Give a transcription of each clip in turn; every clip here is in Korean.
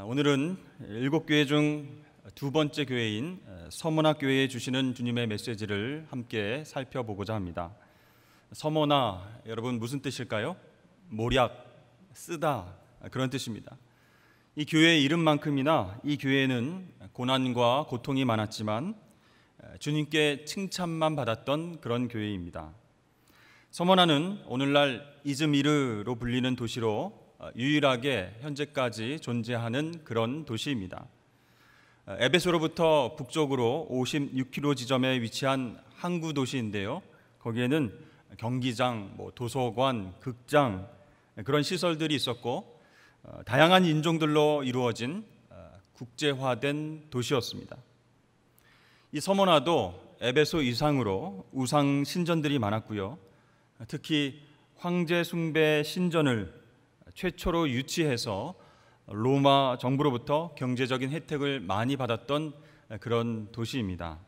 오늘은 7교회 중 두 번째 교회인 서머나 교회에 주시는 주님의 메시지를 함께 살펴보고자 합니다. 서머나, 여러분 무슨 뜻일까요? 모략, 쓰다, 그런 뜻입니다. 이 교회의 이름만큼이나 이 교회는 고난과 고통이 많았지만 주님께 칭찬만 받았던 그런 교회입니다. 서머나는 오늘날 이즈미르로 불리는 도시로 유일하게 현재까지 존재하는 그런 도시입니다. 에베소로부터 북쪽으로 56km 지점에 위치한 항구 도시인데요. 거기에는 경기장, 도서관, 극장 그런 시설들이 있었고 다양한 인종들로 이루어진 국제화된 도시였습니다. 이 서머나도 에베소 이상으로 우상 신전들이 많았고요. 특히 황제 숭배 신전을 최초로 유치해서 로마 정부로부터 경제적인 혜택을 많이 받았던 그런 도시입니다.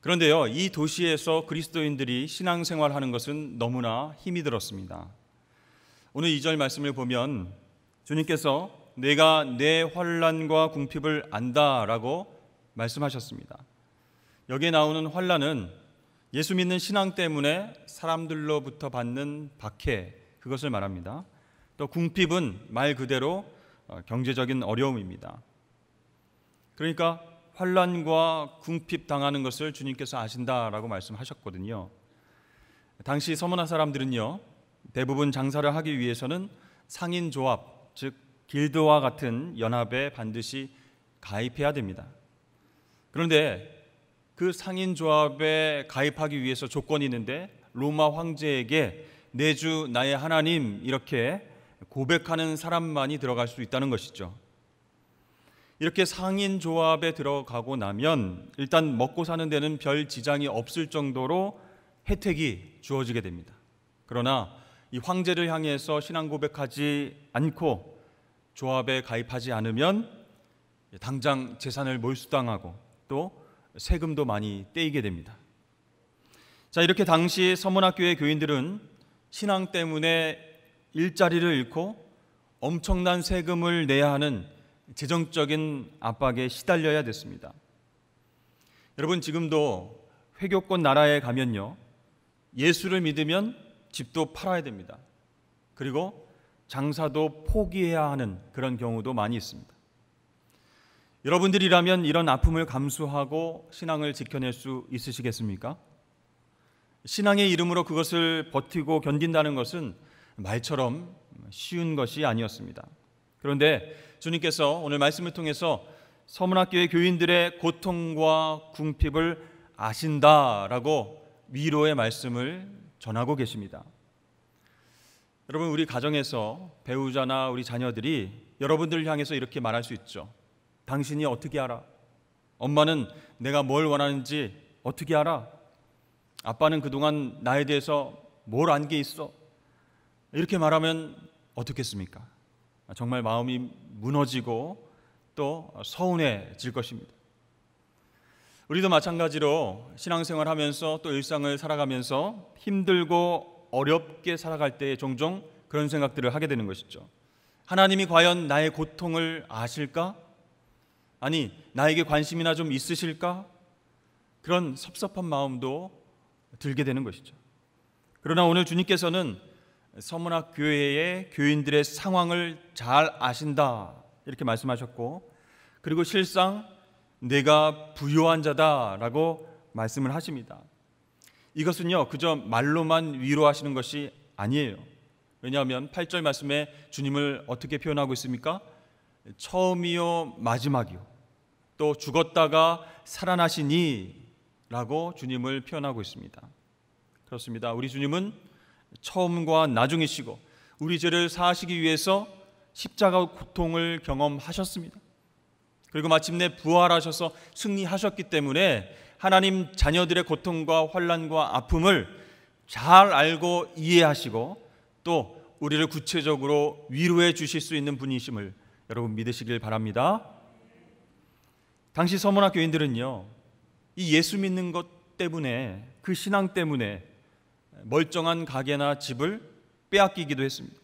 그런데요, 이 도시에서 그리스도인들이 신앙생활하는 것은 너무나 힘이 들었습니다. 오늘 2절 말씀을 보면 주님께서 내가 내 환난과 궁핍을 안다라고 말씀하셨습니다. 여기에 나오는 환난은 예수 믿는 신앙 때문에 사람들로부터 받는 박해, 그것을 말합니다. 또 궁핍은 말 그대로 경제적인 어려움입니다. 그러니까 환난과 궁핍 당하는 것을 주님께서 아신다라고 말씀하셨거든요. 당시 서머나 사람들은요, 대부분 장사를 하기 위해서는 상인조합, 즉 길드와 같은 연합에 반드시 가입해야 됩니다. 그런데 그 상인조합에 가입하기 위해서 조건이 있는데 로마 황제에게 내 주 나의 하나님 이렇게 고백하는 사람만이 들어갈 수 있다는 것이죠. 이렇게 상인조합에 들어가고 나면 일단 먹고 사는 데는 별 지장이 없을 정도로 혜택이 주어지게 됩니다. 그러나 이 황제를 향해서 신앙 고백하지 않고 조합에 가입하지 않으면 당장 재산을 몰수당하고 또 세금도 많이 떼이게 됩니다. 자, 이렇게 당시 서머나 교회 교인들은 신앙 때문에 일자리를 잃고 엄청난 세금을 내야 하는 재정적인 압박에 시달려야 됐습니다. 여러분, 지금도 회교권 나라에 가면요, 예수를 믿으면 집도 팔아야 됩니다. 그리고 장사도 포기해야 하는 그런 경우도 많이 있습니다. 여러분들이라면 이런 아픔을 감수하고 신앙을 지켜낼 수 있으시겠습니까? 신앙의 이름으로 그것을 버티고 견딘다는 것은 말처럼 쉬운 것이 아니었습니다. 그런데 주님께서 오늘 말씀을 통해서 서머나 교회 교인들의 고통과 궁핍을 아신다라고 위로의 말씀을 전하고 계십니다. 여러분, 우리 가정에서 배우자나 우리 자녀들이 여러분들을 향해서 이렇게 말할 수 있죠. 당신이 어떻게 알아? 엄마는 내가 뭘 원하는지 어떻게 알아? 아빠는 그동안 나에 대해서 뭘 안 게 있어? 이렇게 말하면 어떻겠습니까? 정말 마음이 무너지고 또 서운해질 것입니다. 우리도 마찬가지로 신앙생활하면서 또 일상을 살아가면서 힘들고 어렵게 살아갈 때 종종 그런 생각들을 하게 되는 것이죠. 하나님이 과연 나의 고통을 아실까? 아니, 나에게 관심이나 좀 있으실까? 그런 섭섭한 마음도 들게 되는 것이죠. 그러나 오늘 주님께서는 서머나 교회의 교인들의 상황을 잘 아신다 이렇게 말씀하셨고, 그리고 실상 내가 부요한 자다라고 말씀을 하십니다. 이것은요, 그저 말로만 위로하시는 것이 아니에요. 왜냐하면 8절 말씀에 주님을 어떻게 표현하고 있습니까? 처음이요 마지막이요 또 죽었다가 살아나시니 라고 주님을 표현하고 있습니다. 그렇습니다. 우리 주님은 처음과 나중이시고 우리 죄를 사하시기 위해서 십자가 고통을 경험하셨습니다. 그리고 마침내 부활하셔서 승리하셨기 때문에 하나님 자녀들의 고통과 환난과 아픔을 잘 알고 이해하시고 또 우리를 구체적으로 위로해 주실 수 있는 분이심을 여러분 믿으시길 바랍니다. 당시 서머나 교인들은요, 이 예수 믿는 것 때문에, 그 신앙 때문에 멀쩡한 가게나 집을 빼앗기기도 했습니다.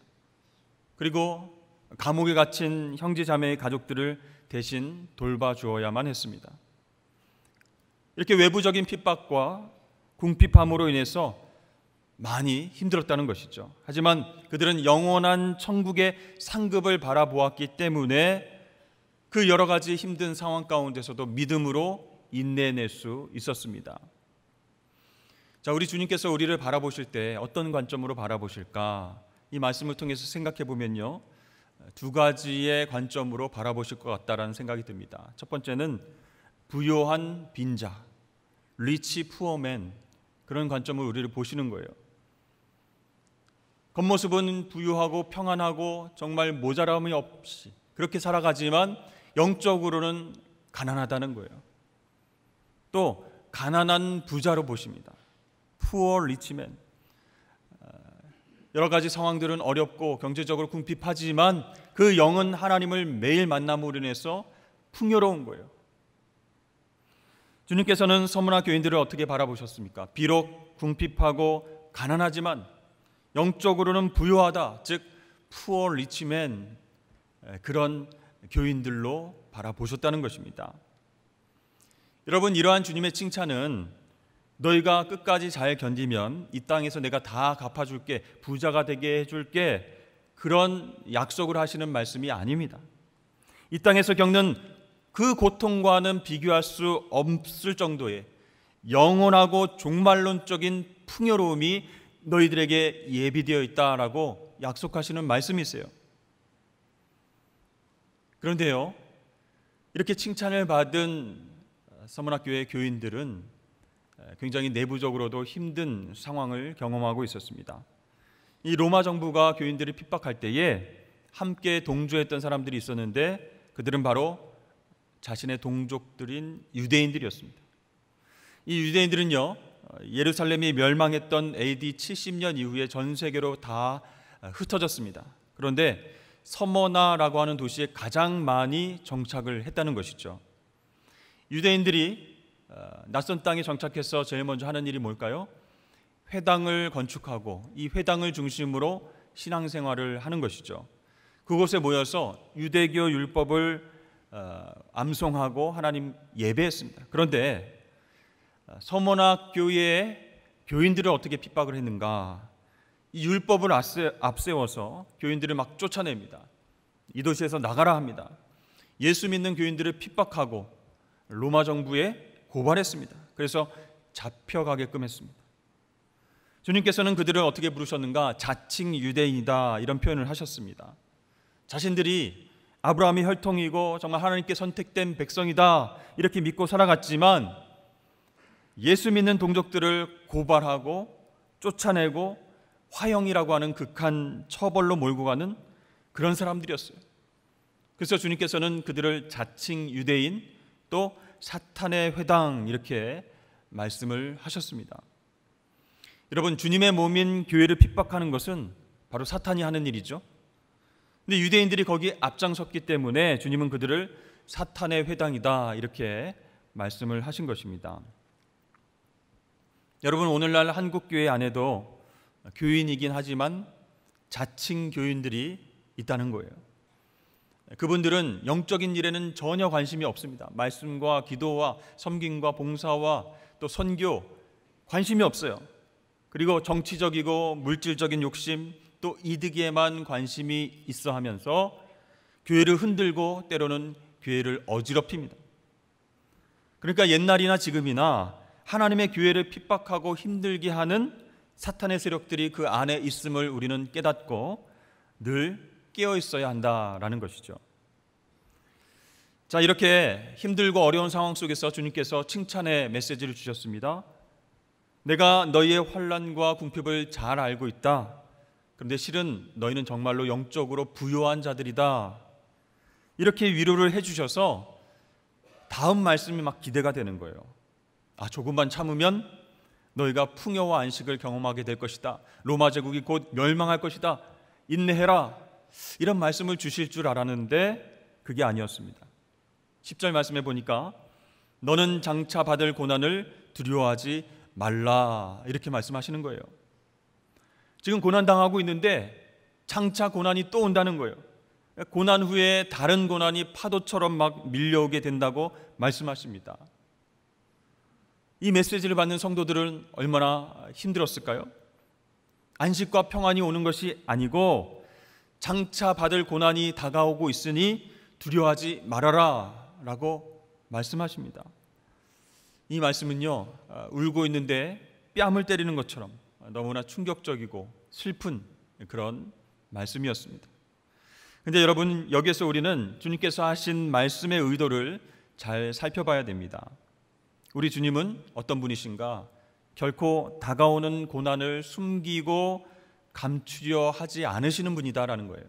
그리고 감옥에 갇힌 형제 자매의 가족들을 대신 돌봐주어야만 했습니다. 이렇게 외부적인 핍박과 궁핍함으로 인해서 많이 힘들었다는 것이죠. 하지만 그들은 영원한 천국의 상급을 바라보았기 때문에 그 여러 가지 힘든 상황 가운데서도 믿음으로 인내낼 수 있었습니다. 자, 우리 주님께서 우리를 바라보실 때 어떤 관점으로 바라보실까? 이 말씀을 통해서 생각해 보면요, 두 가지의 관점으로 바라보실 것 같다라는 생각이 듭니다. 첫 번째는 부요한 빈자, 리치 푸어맨, 그런 관점으로 우리를 보시는 거예요. 겉모습은 부유하고 평안하고 정말 모자람이 없이 그렇게 살아가지만 영적으로는 가난하다는 거예요. 또 가난한 부자로 보십니다. Poor rich man. 여러 가지 상황들은 어렵고 경제적으로 궁핍하지만 그 영은 하나님을 매일 만남으로 인해서 풍요로운 거예요. 주님께서는 서문화 교인들을 어떻게 바라보셨습니까? 비록 궁핍하고 가난하지만 영적으로는 부유하다, 즉 Poor rich man, 그런 교인들로 바라보셨다는 것입니다. 여러분, 이러한 주님의 칭찬은 너희가 끝까지 잘 견디면 이 땅에서 내가 다 갚아줄게, 부자가 되게 해줄게, 그런 약속을 하시는 말씀이 아닙니다. 이 땅에서 겪는 그 고통과는 비교할 수 없을 정도의 영원하고 종말론적인 풍요로움이 너희들에게 예비되어 있다라고 약속하시는 말씀이세요. 그런데요, 이렇게 칭찬을 받은 서문학교의 교인들은 굉장히 내부적으로도 힘든 상황을 경험하고 있었습니다. 이 로마 정부가 교인들을 핍박할 때에 함께 동조했던 사람들이 있었는데 그들은 바로 자신의 동족들인 유대인들이었습니다. 이 유대인들은요, 예루살렘이 멸망했던 AD 70년 이후에 전 세계로 다 흩어졌습니다. 그런데 서머나라고 하는 도시에 가장 많이 정착을 했다는 것이죠. 유대인들이 낯선 땅에 정착해서 제일 먼저 하는 일이 뭘까요? 회당을 건축하고 이 회당을 중심으로 신앙생활을 하는 것이죠. 그곳에 모여서 유대교 율법을 암송하고 하나님 예배했습니다. 그런데 서머나 교회의 교인들을 어떻게 핍박을 했는가? 이 율법을 앞세워서 교인들을 막 쫓아냅니다. 이 도시에서 나가라 합니다. 예수 믿는 교인들을 핍박하고 로마 정부에 고발했습니다. 그래서 잡혀가게끔 했습니다. 주님께서는 그들을 어떻게 부르셨는가? 자칭 유대인이다, 이런 표현을 하셨습니다. 자신들이 아브라함의 혈통이고 정말 하나님께 선택된 백성이다, 이렇게 믿고 살아갔지만 예수 믿는 동족들을 고발하고 쫓아내고 화형이라고 하는 극한 처벌로 몰고 가는 그런 사람들이었어요. 그래서 주님께서는 그들을 자칭 유대인, 또 사탄의 회당, 이렇게 말씀을 하셨습니다. 여러분, 주님의 몸인 교회를 핍박하는 것은 바로 사탄이 하는 일이죠. 근데 유대인들이 거기에 앞장섰기 때문에 주님은 그들을 사탄의 회당이다, 이렇게 말씀을 하신 것입니다. 여러분, 오늘날 한국 교회 안에도 교인이긴 하지만 자칭 교인들이 있다는 거예요. 그분들은 영적인 일에는 전혀 관심이 없습니다. 말씀과 기도와 섬김과 봉사와 또 선교, 관심이 없어요. 그리고 정치적이고 물질적인 욕심, 또 이득에만 관심이 있어 하면서 교회를 흔들고 때로는 교회를 어지럽힙니다. 그러니까 옛날이나 지금이나 하나님의 교회를 핍박하고 힘들게 하는 사탄의 세력들이 그 안에 있음을 우리는 깨닫고 늘 깨어 있어야 한다라는 것이죠. 자, 이렇게 힘들고 어려운 상황 속에서 주님께서 칭찬의 메시지를 주셨습니다. 내가 너희의 환난과 궁핍을 잘 알고 있다. 그런데 실은 너희는 정말로 영적으로 부요한 자들이다. 이렇게 위로를 해주셔서 다음 말씀이 막 기대가 되는 거예요. 조금만 참으면 너희가 풍요와 안식을 경험하게 될 것이다. 로마 제국이 곧 멸망할 것이다. 인내해라. 이런 말씀을 주실 줄 알았는데 그게 아니었습니다. 10절 말씀해 보니까 너는 장차 받을 고난을 두려워하지 말라, 이렇게 말씀하시는 거예요. 지금 고난당하고 있는데 장차 고난이 또 온다는 거예요. 고난 후에 다른 고난이 파도처럼 막 밀려오게 된다고 말씀하십니다. 이 메시지를 받는 성도들은 얼마나 힘들었을까요? 안식과 평안이 오는 것이 아니고 장차 받을 고난이 다가오고 있으니 두려워하지 말아라 라고 말씀하십니다. 이 말씀은요, 울고 있는데 뺨을 때리는 것처럼 너무나 충격적이고 슬픈 그런 말씀이었습니다. 근데 여러분, 여기서 우리는 주님께서 하신 말씀의 의도를 잘 살펴봐야 됩니다. 우리 주님은 어떤 분이신가? 결코 다가오는 고난을 숨기고 감추려 하지 않으시는 분이다라는 거예요.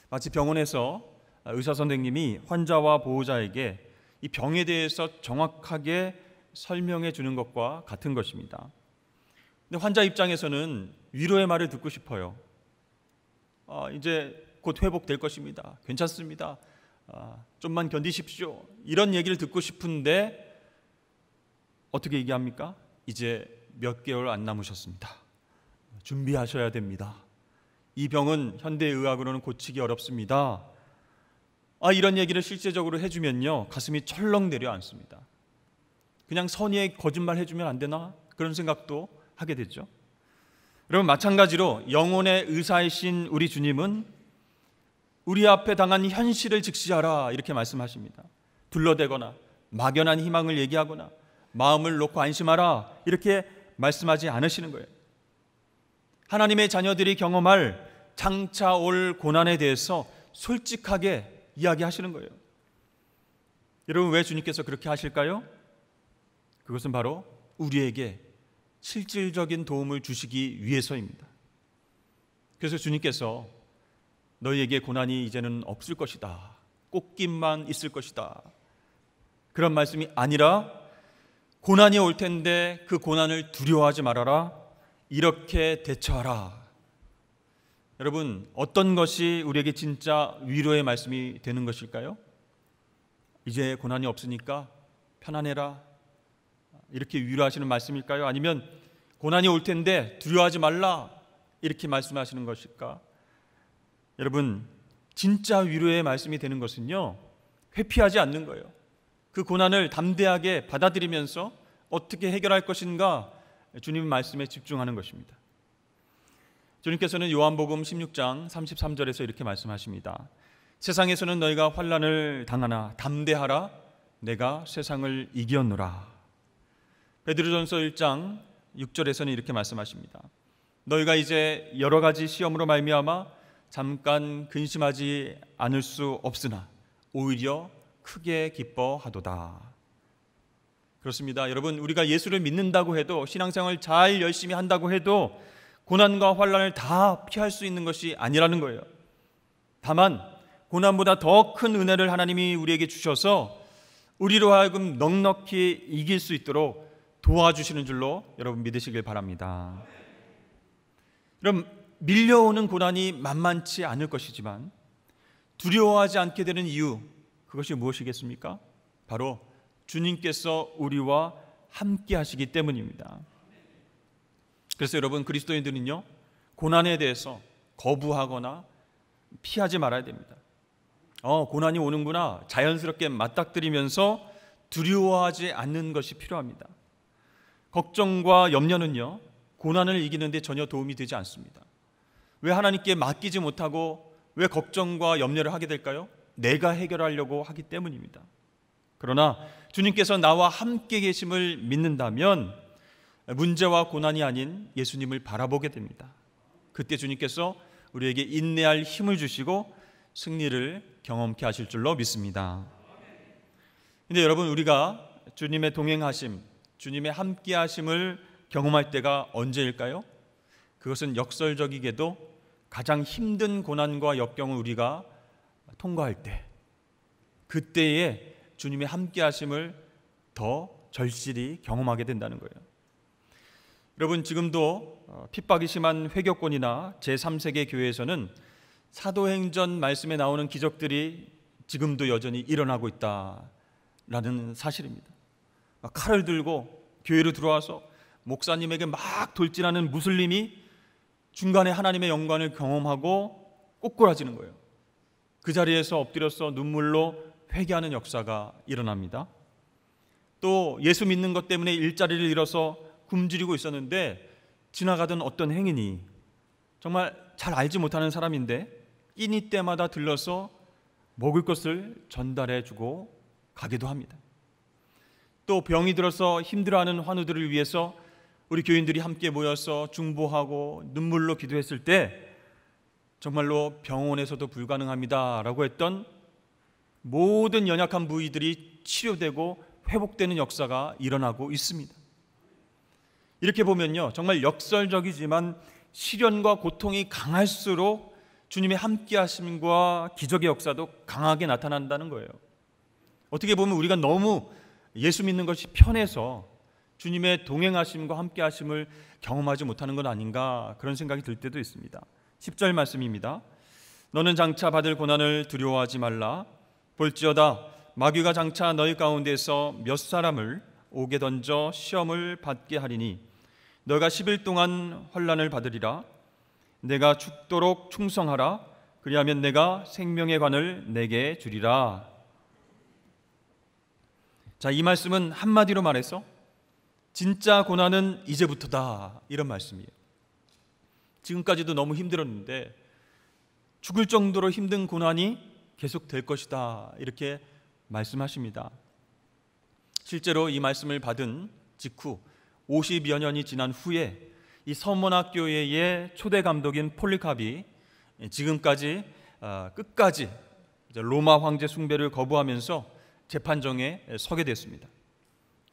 마치 병원에서 의사 선생님이 환자와 보호자에게 이 병에 대해서 정확하게 설명해 주는 것과 같은 것입니다. 근데 환자 입장에서는 위로의 말을 듣고 싶어요. 이제 곧 회복될 것입니다. 괜찮습니다. 좀만 견디십시오. 이런 얘기를 듣고 싶은데 어떻게 얘기합니까? 이제 몇 개월 안 남으셨습니다. 준비하셔야 됩니다. 이 병은 현대의학으로는 고치기 어렵습니다. 이런 얘기를 실제적으로 해주면요, 가슴이 철렁 내려앉습니다. 그냥 선의의 거짓말 해주면 안 되나? 그런 생각도 하게 되죠. 여러분, 마찬가지로 영혼의 의사이신 우리 주님은 우리 앞에 당한 현실을 직시하라 이렇게 말씀하십니다. 둘러대거나 막연한 희망을 얘기하거나 마음을 놓고 안심하라 이렇게 말씀하지 않으시는 거예요. 하나님의 자녀들이 경험할 장차 올 고난에 대해서 솔직하게 이야기하시는 거예요. 여러분, 왜 주님께서 그렇게 하실까요? 그것은 바로 우리에게 실질적인 도움을 주시기 위해서입니다. 그래서 주님께서 너희에게 고난이 이제는 없을 것이다, 꽃깃만 있을 것이다, 그런 말씀이 아니라 고난이 올 텐데 그 고난을 두려워하지 말아라, 이렇게 대처하라. 여러분, 어떤 것이 우리에게 진짜 위로의 말씀이 되는 것일까요? 이제 고난이 없으니까 편안해라, 이렇게 위로하시는 말씀일까요? 아니면 고난이 올 텐데 두려워하지 말라, 이렇게 말씀하시는 것일까? 여러분, 진짜 위로의 말씀이 되는 것은요, 회피하지 않는 거예요. 그 고난을 담대하게 받아들이면서 어떻게 해결할 것인가 주님 말씀에 집중하는 것입니다. 주님께서는 요한복음 16장 33절에서 이렇게 말씀하십니다. 세상에서는 너희가 환난을 당하나 담대하라, 내가 세상을 이겼노라. 베드로전서 1장 6절에서는 이렇게 말씀하십니다. 너희가 이제 여러 가지 시험으로 말미암아 잠깐 근심하지 않을 수 없으나 오히려 크게 기뻐하도다. 그렇습니다. 여러분, 우리가 예수를 믿는다고 해도, 신앙생활 잘 열심히 한다고 해도 고난과 환난을 다 피할 수 있는 것이 아니라는 거예요. 다만 고난보다 더 큰 은혜를 하나님이 우리에게 주셔서 우리로 하여금 넉넉히 이길 수 있도록 도와주시는 줄로 여러분 믿으시길 바랍니다. 그럼 밀려오는 고난이 만만치 않을 것이지만 두려워하지 않게 되는 이유, 그것이 무엇이겠습니까? 바로 주님께서 우리와 함께 하시기 때문입니다. 그래서 여러분, 그리스도인들은요, 고난에 대해서 거부하거나 피하지 말아야 됩니다. 고난이 오는구나 자연스럽게 맞닥뜨리면서 두려워하지 않는 것이 필요합니다. 걱정과 염려는요, 고난을 이기는 데 전혀 도움이 되지 않습니다. 왜 하나님께 맡기지 못하고 왜 걱정과 염려를 하게 될까요? 내가 해결하려고 하기 때문입니다. 그러나 주님께서 나와 함께 계심을 믿는다면 문제와 고난이 아닌 예수님을 바라보게 됩니다. 그때 주님께서 우리에게 인내할 힘을 주시고 승리를 경험케 하실 줄로 믿습니다. 근데 여러분, 우리가 주님의 동행하심, 주님의 함께 하심을 경험할 때가 언제일까요? 그것은 역설적이게도 가장 힘든 고난과 역경을 우리가 통과할 때, 그때에 주님의 함께 하심을 더 절실히 경험하게 된다는 거예요. 여러분, 지금도 핍박이 심한 회교권이나 제3세계 교회에서는 사도행전 말씀에 나오는 기적들이 지금도 여전히 일어나고 있다라는 사실입니다. 칼을 들고 교회로 들어와서 목사님에게 막 돌진하는 무슬림이 중간에 하나님의 영광을 경험하고 꼬꾸라지는 거예요. 그 자리에서 엎드려서 눈물로 회개하는 역사가 일어납니다. 또 예수 믿는 것 때문에 일자리를 잃어서 굶주리고 있었는데 지나가던 어떤 행인이 정말 잘 알지 못하는 사람인데 끼니 때마다 들러서 먹을 것을 전달해주고 가기도 합니다. 또 병이 들어서 힘들어하는 환우들을 위해서 우리 교인들이 함께 모여서 중보하고 눈물로 기도했을 때 정말로 병원에서도 불가능합니다 라고 했던 모든 연약한 부위들이 치료되고 회복되는 역사가 일어나고 있습니다. 이렇게 보면요, 정말 역설적이지만 시련과 고통이 강할수록 주님의 함께하심과 기적의 역사도 강하게 나타난다는 거예요. 어떻게 보면 우리가 너무 예수 믿는 것이 편해서 주님의 동행하심과 함께하심을 경험하지 못하는 건 아닌가, 그런 생각이 들 때도 있습니다. 10절 말씀입니다. 너는 장차 받을 고난을 두려워하지 말라. 볼지어다 마귀가 장차 너희 가운데서 몇 사람을 옥에 던져 시험을 받게 하리니 너희가 10일 동안 환난을 받으리라. 내가 죽도록 충성하라. 그리하면 내가 생명의 관을 내게 주리라. 자, 이 말씀은 한마디로 말해서 진짜 고난은 이제부터다, 이런 말씀이에요. 지금까지도 너무 힘들었는데 죽을 정도로 힘든 고난이 계속될 것이다, 이렇게 말씀하십니다. 실제로 이 말씀을 받은 직후 50여 년이 지난 후에 이 서문학 교회의 초대 감독인 폴리캅이 지금까지 끝까지 로마 황제 숭배를 거부하면서 재판정에 서게 됐습니다.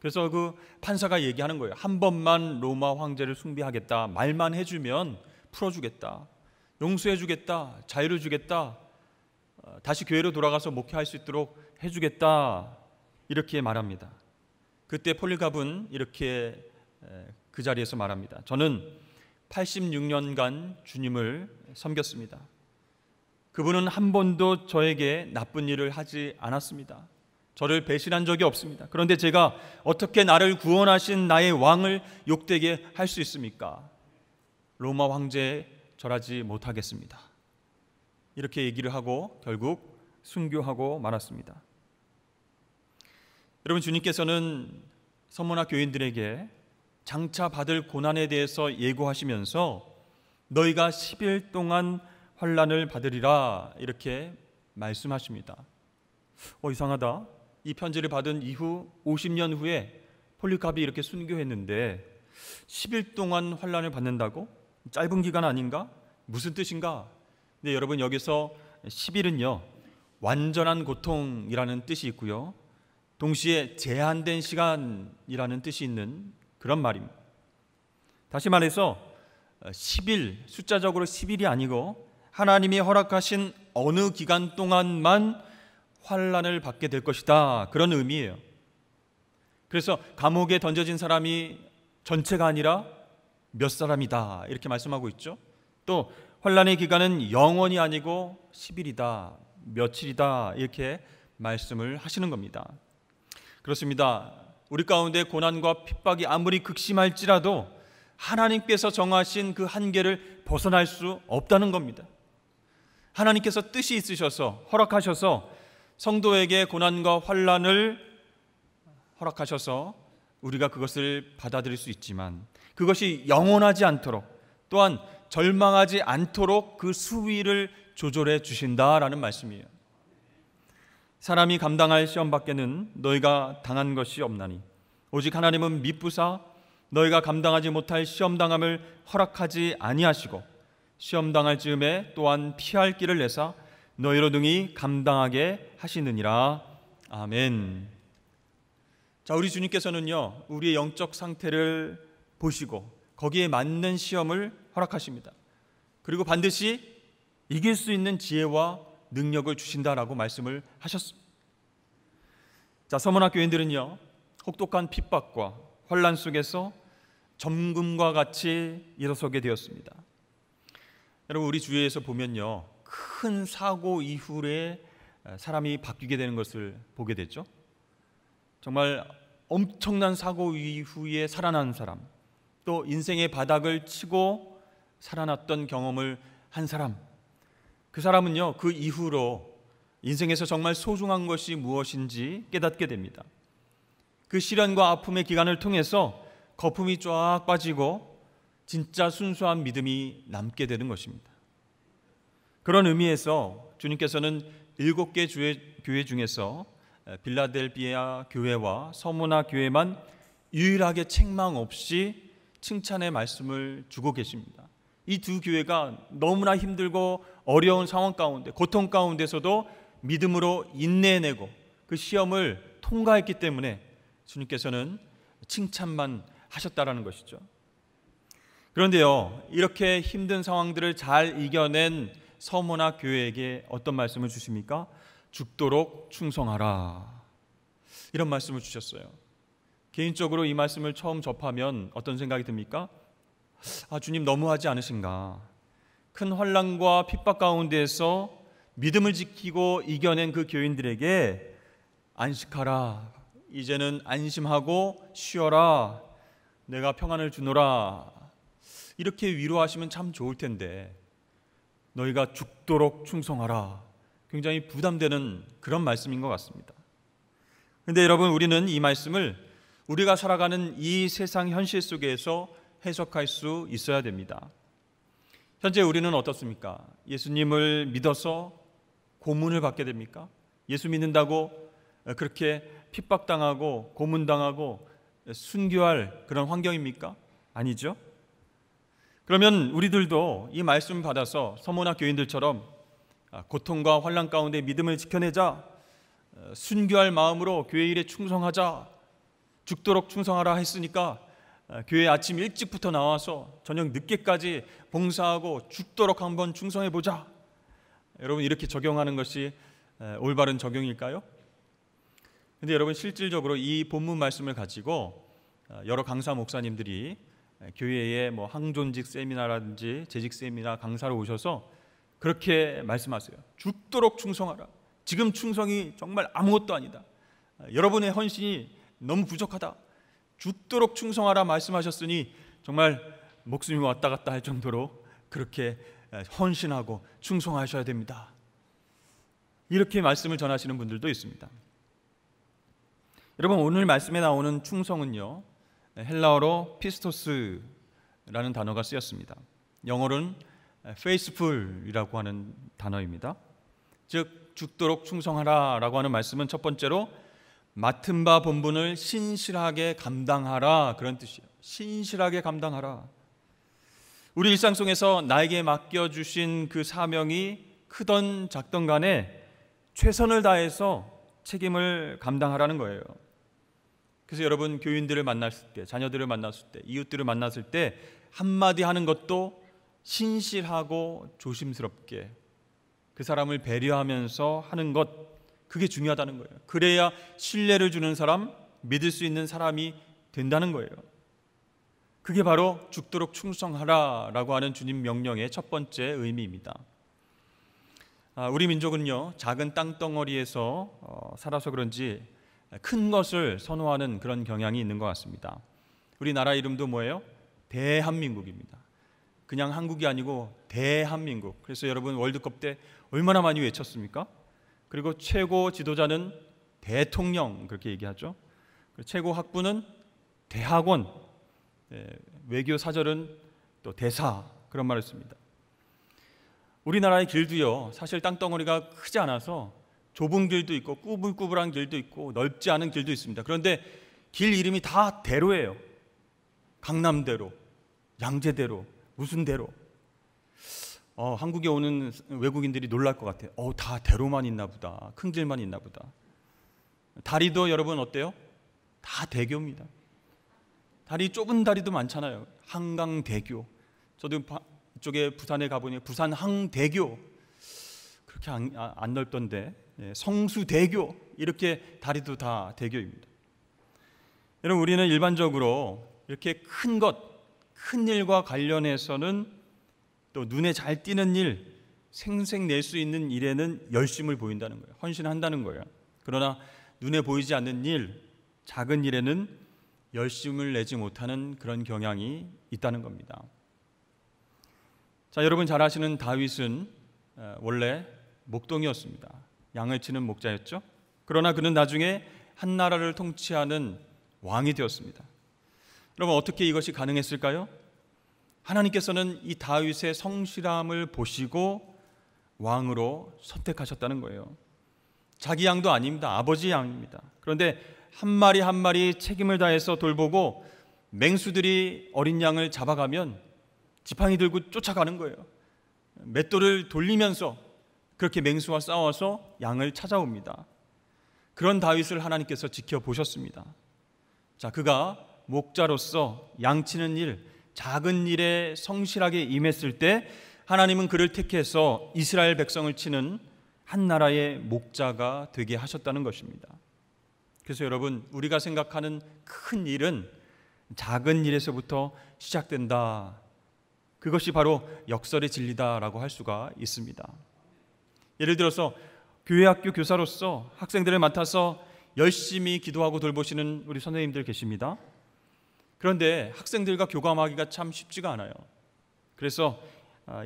그래서 그 판사가 얘기하는 거예요. 한 번만 로마 황제를 숭배하겠다, 말만 해주면 풀어주겠다, 용서해주겠다, 자유를 주겠다, 다시 교회로 돌아가서 목회할 수 있도록 해주겠다, 이렇게 말합니다. 그때 폴리캅은 이렇게 그 자리에서 말합니다. 저는 86년간 주님을 섬겼습니다. 그분은 한 번도 저에게 나쁜 일을 하지 않았습니다. 저를 배신한 적이 없습니다. 그런데 제가 어떻게 나를 구원하신 나의 왕을 욕되게 할 수 있습니까? 로마 황제에 절하지 못하겠습니다. 이렇게 얘기를 하고 결국 순교하고 말았습니다. 여러분, 주님께서는 서문학 교인들에게 장차 받을 고난에 대해서 예고하시면서 너희가 10일 동안 환난을 받으리라, 이렇게 말씀하십니다. 이상하다. 이 편지를 받은 이후 50년 후에 폴리캅이 이렇게 순교했는데 10일 동안 환난을 받는다고? 짧은 기간 아닌가? 무슨 뜻인가? 근데 여러분, 여기서 10일은요 완전한 고통이라는 뜻이 있고요, 동시에 제한된 시간이라는 뜻이 있는 그런 말입니다. 다시 말해서 10일, 숫자적으로 10일이 아니고 하나님이 허락하신 어느 기간 동안만 환난을 받게 될 것이다, 그런 의미예요. 그래서 감옥에 던져진 사람이 전체가 아니라 몇 사람이다, 이렇게 말씀하고 있죠. 또 환난의 기간은 영원이 아니고 10일이다, 며칠이다, 이렇게 말씀을 하시는 겁니다. 그렇습니다. 우리 가운데 고난과 핍박이 아무리 극심할지라도 하나님께서 정하신 그 한계를 벗어날 수 없다는 겁니다. 하나님께서 뜻이 있으셔서 허락하셔서 성도에게 고난과 환난을 허락하셔서 우리가 그것을 받아들일 수 있지만 그것이 영원하지 않도록, 또한 절망하지 않도록 그 수위를 조절해 주신다라는 말씀이에요. 사람이 감당할 시험 밖에는 너희가 당한 것이 없나니 오직 하나님은 미쁘사 너희가 감당하지 못할 시험 당함을 허락하지 아니하시고 시험 당할 즈음에 또한 피할 길을 내사 너희로 능히 감당하게 하시느니라. 아멘. 자, 우리 주님께서는요 우리의 영적 상태를 보시고 거기에 맞는 시험을 허락하십니다. 그리고 반드시 이길 수 있는 지혜와 능력을 주신다라고 말씀을 하셨습니다. 자, 서문학 교인들은요 혹독한 핍박과 환난 속에서 점금과 같이 일어서게 되었습니다. 여러분, 우리 주위에서 보면요 큰 사고 이후에 사람이 바뀌게 되는 것을 보게 됐죠. 정말 엄청난 사고 이후에 살아난 사람, 또 인생의 바닥을 치고 살아났던 경험을 한 사람, 그 사람은요 그 이후로 인생에서 정말 소중한 것이 무엇인지 깨닫게 됩니다. 그 시련과 아픔의 기간을 통해서 거품이 쫙 빠지고 진짜 순수한 믿음이 남게 되는 것입니다. 그런 의미에서 주님께서는 7개 교회 중에서 빌라델비아 교회와 서모나 교회만 유일하게 책망 없이 칭찬의 말씀을 주고 계십니다. 이 두 교회가 너무나 힘들고 어려운 상황 가운데, 고통 가운데서도 믿음으로 인내해내고 그 시험을 통과했기 때문에 주님께서는 칭찬만 하셨다라는 것이죠. 그런데요, 이렇게 힘든 상황들을 잘 이겨낸 서모나 교회에게 어떤 말씀을 주십니까? 죽도록 충성하라, 이런 말씀을 주셨어요. 개인적으로 이 말씀을 처음 접하면 어떤 생각이 듭니까? 주님 너무하지 않으신가? 큰 환난과 핍박 가운데에서 믿음을 지키고 이겨낸 그 교인들에게 안식하라, 이제는 안심하고 쉬어라, 내가 평안을 주노라, 이렇게 위로하시면 참 좋을 텐데 너희가 죽도록 충성하라, 굉장히 부담되는 그런 말씀인 것 같습니다. 그런데 여러분, 우리는 이 말씀을 우리가 살아가는 이 세상 현실 속에서 해석할 수 있어야 됩니다. 현재 우리는 어떻습니까? 예수님을 믿어서 고문을 받게 됩니까? 예수 믿는다고 그렇게 핍박당하고 고문당하고 순교할 그런 환경입니까? 아니죠. 그러면 우리들도 이 말씀을 받아서 서모나 교인들처럼 고통과 환난 가운데 믿음을 지켜내자, 순교할 마음으로 교회 일에 충성하자, 죽도록 충성하라 했으니까 교회 아침 일찍부터 나와서 저녁 늦게까지 봉사하고 죽도록 한번 충성해보자, 여러분 이렇게 적용하는 것이 올바른 적용일까요? 근데 여러분, 실질적으로 이 본문 말씀을 가지고 여러 강사 목사님들이 교회에 항존직 세미나라든지 재직 세미나 강사로 오셔서 그렇게 말씀하세요. 죽도록 충성하라. 지금 충성이 정말 아무것도 아니다. 여러분의 헌신이 너무 부족하다. 죽도록 충성하라 말씀하셨으니 정말 목숨이 왔다 갔다 할 정도로 그렇게 헌신하고 충성하셔야 됩니다. 이렇게 말씀을 전하시는 분들도 있습니다. 여러분, 오늘 말씀에 나오는 충성은요, 헬라어로 피스토스라는 단어가 쓰였습니다. 영어로는 faithful이라고 하는 단어입니다. 즉 죽도록 충성하라 라고 하는 말씀은 첫 번째로 맡은 바 본분을 신실하게 감당하라, 그런 뜻이에요. 신실하게 감당하라. 우리 일상 속에서 나에게 맡겨주신 그 사명이 크던 작던 간에 최선을 다해서 책임을 감당하라는 거예요. 그래서 여러분, 교인들을 만났을 때, 자녀들을 만났을 때, 이웃들을 만났을 때 한마디 하는 것도 신실하고 조심스럽게 그 사람을 배려하면서 하는 것, 그게 중요하다는 거예요. 그래야 신뢰를 주는 사람, 믿을 수 있는 사람이 된다는 거예요. 그게 바로 죽도록 충성하라 라고 하는 주님 명령의 첫 번째 의미입니다. 우리 민족은요, 작은 땅덩어리에서 살아서 그런지 큰 것을 선호하는 그런 경향이 있는 것 같습니다. 우리나라 이름도 뭐예요? 대한민국입니다. 그냥 한국이 아니고 대한민국. 그래서 여러분, 월드컵 때 얼마나 많이 외쳤습니까? 그리고 최고 지도자는 대통령, 그렇게 얘기하죠. 최고 학부는 대학원, 외교 사절은 또 대사, 그런 말을 씁니다. 우리나라의 길도요, 사실 땅덩어리가 크지 않아서 좁은 길도 있고 꾸불꾸불한 길도 있고 넓지 않은 길도 있습니다. 그런데 길 이름이 다 대로예요. 강남대로, 양재대로, 무슨 대로. 한국에 오는 외국인들이 놀랄 것 같아요. 다 대로만 있나 보다. 큰 길만 있나 보다. 다리도 여러분 어때요? 다 대교입니다. 다리, 좁은 다리도 많잖아요. 한강대교. 저도 이쪽에 부산에 가보니 부산 항대교, 그렇게 안 넓던데, 성수대교, 이렇게 다리도 다 대교입니다. 여러분, 우리는 일반적으로 이렇게 큰 것, 큰 일과 관련해서는 또 눈에 잘 띄는 일, 생색낼 수 있는 일에는 열심을 보인다는 거예요. 헌신한다는 거예요. 그러나 눈에 보이지 않는 일, 작은 일에는 열심을 내지 못하는 그런 경향이 있다는 겁니다. 자, 여러분 잘 아시는 다윗은 원래 목동이었습니다. 양을 치는 목자였죠. 그러나 그는 나중에 한 나라를 통치하는 왕이 되었습니다. 여러분, 어떻게 이것이 가능했을까요? 하나님께서는 이 다윗의 성실함을 보시고 왕으로 선택하셨다는 거예요. 자기 양도 아닙니다. 아버지 양입니다. 그런데 한 마리 한 마리 책임을 다해서 돌보고 맹수들이 어린 양을 잡아가면 지팡이 들고 쫓아가는 거예요. 맷돌을 돌리면서 그렇게 맹수와 싸워서 양을 찾아옵니다. 그런 다윗을 하나님께서 지켜보셨습니다. 자, 그가 목자로서 양치는 일, 작은 일에 성실하게 임했을 때 하나님은 그를 택해서 이스라엘 백성을 치는 한 나라의 목자가 되게 하셨다는 것입니다. 그래서 여러분, 우리가 생각하는 큰 일은 작은 일에서부터 시작된다. 그것이 바로 역설의 진리다라고 할 수가 있습니다. 예를 들어서 교회 학교 교사로서 학생들을 맡아서 열심히 기도하고 돌보시는 우리 선생님들 계십니다. 그런데 학생들과 교감하기가 참 쉽지가 않아요. 그래서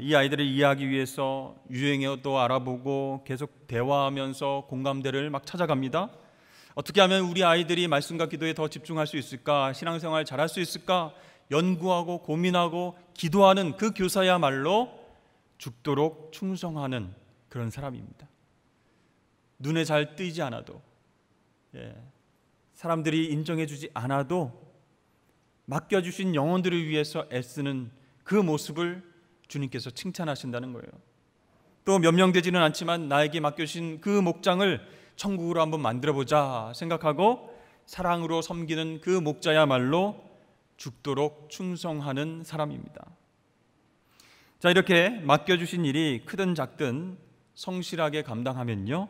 이 아이들을 이해하기 위해서 유행어도 알아보고 계속 대화하면서 공감대를 막 찾아갑니다. 어떻게 하면 우리 아이들이 말씀과 기도에 더 집중할 수 있을까, 신앙생활 잘할 수 있을까 연구하고 고민하고 기도하는 그 교사야말로 죽도록 충성하는 그런 사람입니다. 눈에 잘 띄지 않아도, 사람들이 인정해주지 않아도 맡겨주신 영혼들을 위해서 애쓰는 그 모습을 주님께서 칭찬하신다는 거예요. 또 몇 명 되지는 않지만 나에게 맡겨주신 그 목장을 천국으로 한번 만들어보자 생각하고 사랑으로 섬기는 그 목자야말로 죽도록 충성하는 사람입니다. 자, 이렇게 맡겨주신 일이 크든 작든 성실하게 감당하면요,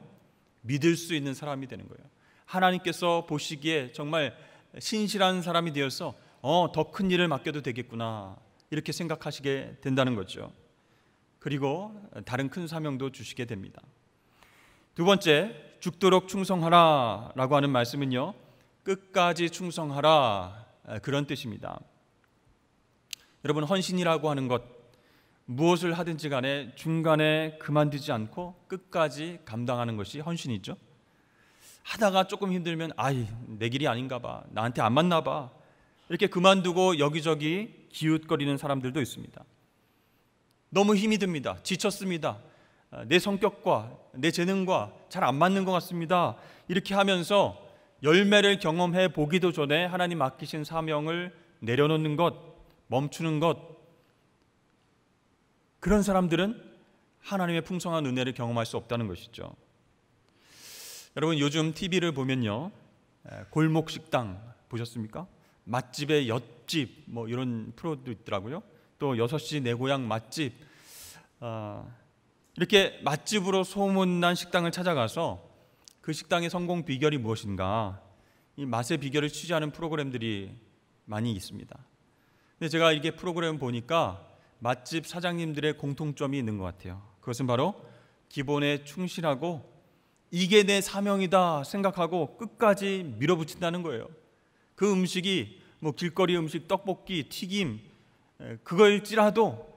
믿을 수 있는 사람이 되는 거예요. 하나님께서 보시기에 정말 신실한 사람이 되어서 더 큰 일을 맡겨도 되겠구나, 이렇게 생각하시게 된다는 거죠. 그리고 다른 큰 사명도 주시게 됩니다. 두 번째, 죽도록 충성하라 라고 하는 말씀은요, 끝까지 충성하라, 그런 뜻입니다. 여러분, 헌신이라고 하는 것, 무엇을 하든지 간에 중간에 그만두지 않고 끝까지 감당하는 것이 헌신이죠. 하다가 조금 힘들면 내 길이 아닌가 봐, 나한테 안 맞나 봐, 이렇게 그만두고 여기저기 기웃거리는 사람들도 있습니다. 너무 힘이 듭니다. 지쳤습니다. 내 성격과 내 재능과 잘 안 맞는 것 같습니다. 이렇게 하면서 열매를 경험해 보기도 전에 하나님 맡기신 사명을 내려놓는 것, 멈추는 것, 그런 사람들은 하나님의 풍성한 은혜를 경험할 수 없다는 것이죠. 여러분, 요즘 TV를 보면요, 골목 식당 보셨습니까? 맛집의 엿집 이런 프로도 있더라고요. 또 6시 내 고향 맛집, 이렇게 맛집으로 소문난 식당을 찾아가서 그 식당의 성공 비결이 무엇인가, 이 맛의 비결을 취재하는 프로그램들이 많이 있습니다. 근데 제가 이게 프로그램을 보니까 맛집 사장님들의 공통점이 있는 것 같아요. 그것은 바로 기본에 충실하고 이게 내 사명이다 생각하고 끝까지 밀어붙인다는 거예요. 그 음식이 길거리 음식, 떡볶이, 튀김, 그거일지라도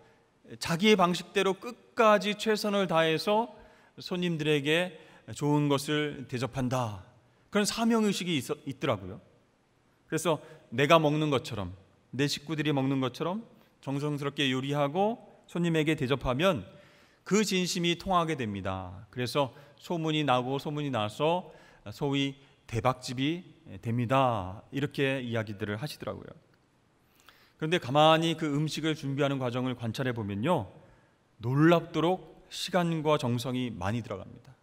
자기의 방식대로 끝까지 최선을 다해서 손님들에게 좋은 것을 대접한다, 그런 사명의식이 있더라고요. 그래서 내가 먹는 것처럼, 내 식구들이 먹는 것처럼 정성스럽게 요리하고 손님에게 대접하면 그 진심이 통하게 됩니다. 그래서 소문이 나고 소문이 나서 소위 대박집이 됩니다, 이렇게 이야기들을 하시더라고요. 그런데 가만히 그 음식을 준비하는 과정을 관찰해 보면요, 놀랍도록 시간과 정성이 많이 들어갑니다.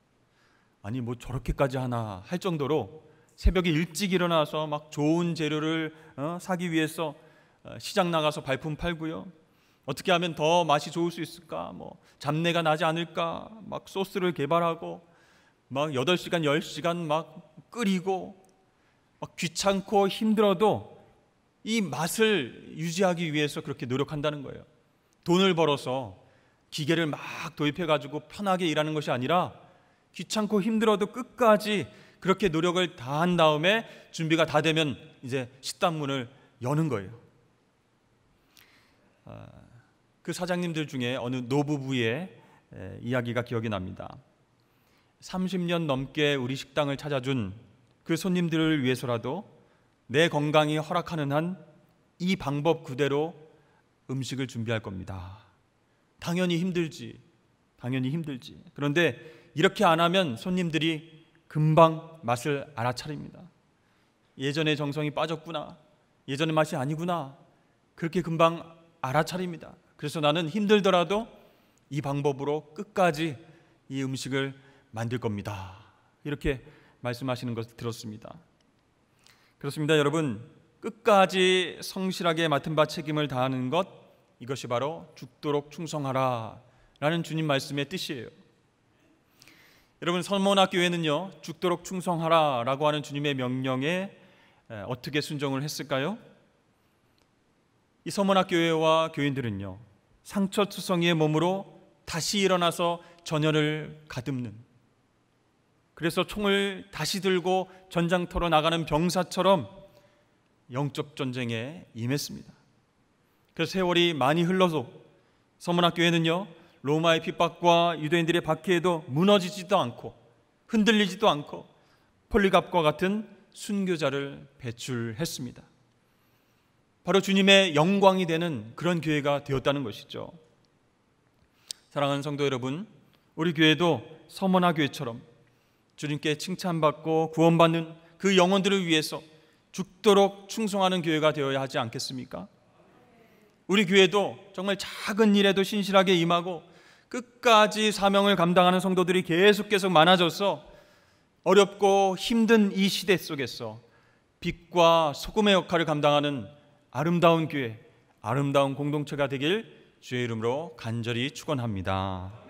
아니 저렇게까지 하나 할 정도로 새벽에 일찍 일어나서 막 좋은 재료를 사기 위해서 시장 나가서 발품 팔고요, 어떻게 하면 더 맛이 좋을 수 있을까, 잡내가 나지 않을까, 막 소스를 개발하고 막 8시간 10시간 막 끓이고, 막 귀찮고 힘들어도 이 맛을 유지하기 위해서 그렇게 노력한다는 거예요. 돈을 벌어서 기계를 막 도입해가지고 편하게 일하는 것이 아니라 귀찮고 힘들어도 끝까지 그렇게 노력을 다한 다음에 준비가 다 되면 이제 식당문을 여는 거예요. 그 사장님들 중에 어느 노부부의 이야기가 기억이 납니다. 30년 넘게 우리 식당을 찾아준 그 손님들을 위해서라도 내 건강이 허락하는 한 이 방법 그대로 음식을 준비할 겁니다. 당연히 힘들지. 그런데 이렇게 안 하면 손님들이 금방 맛을 알아차립니다. 예전에 정성이 빠졌구나. 예전의 맛이 아니구나. 그렇게 금방 알아차립니다. 그래서 나는 힘들더라도 이 방법으로 끝까지 이 음식을 만들 겁니다. 이렇게 말씀하시는 것을 들었습니다. 그렇습니다, 여러분. 끝까지 성실하게 맡은 바 책임을 다하는 것, 이것이 바로 죽도록 충성하라 라는 주님 말씀의 뜻이에요. 여러분, 서머나교회는요, 죽도록 충성하라 라고 하는 주님의 명령에 어떻게 순종을 했을까요? 이 서머나교회와 교인들은요, 상처투성이의 몸으로 다시 일어나서 전열을 가듬는, 그래서 총을 다시 들고 전장터로 나가는 병사처럼 영적 전쟁에 임했습니다. 그래서 세월이 많이 흘러서 서머나교회는요, 로마의 핍박과 유대인들의 박해에도 무너지지도 않고 흔들리지도 않고 폴리갑과 같은 순교자를 배출했습니다. 바로 주님의 영광이 되는 그런 교회가 되었다는 것이죠. 사랑하는 성도 여러분, 우리 교회도 서머나교회처럼 주님께 칭찬받고 구원받는 그 영혼들을 위해서 죽도록 충성하는 교회가 되어야 하지 않겠습니까? 우리 교회도 정말 작은 일에도 신실하게 임하고 끝까지 사명을 감당하는 성도들이 계속 많아져서 어렵고 힘든 이 시대 속에서 빛과 소금의 역할을 감당하는 아름다운 교회, 아름다운 공동체가 되길 주의 이름으로 간절히 축원합니다.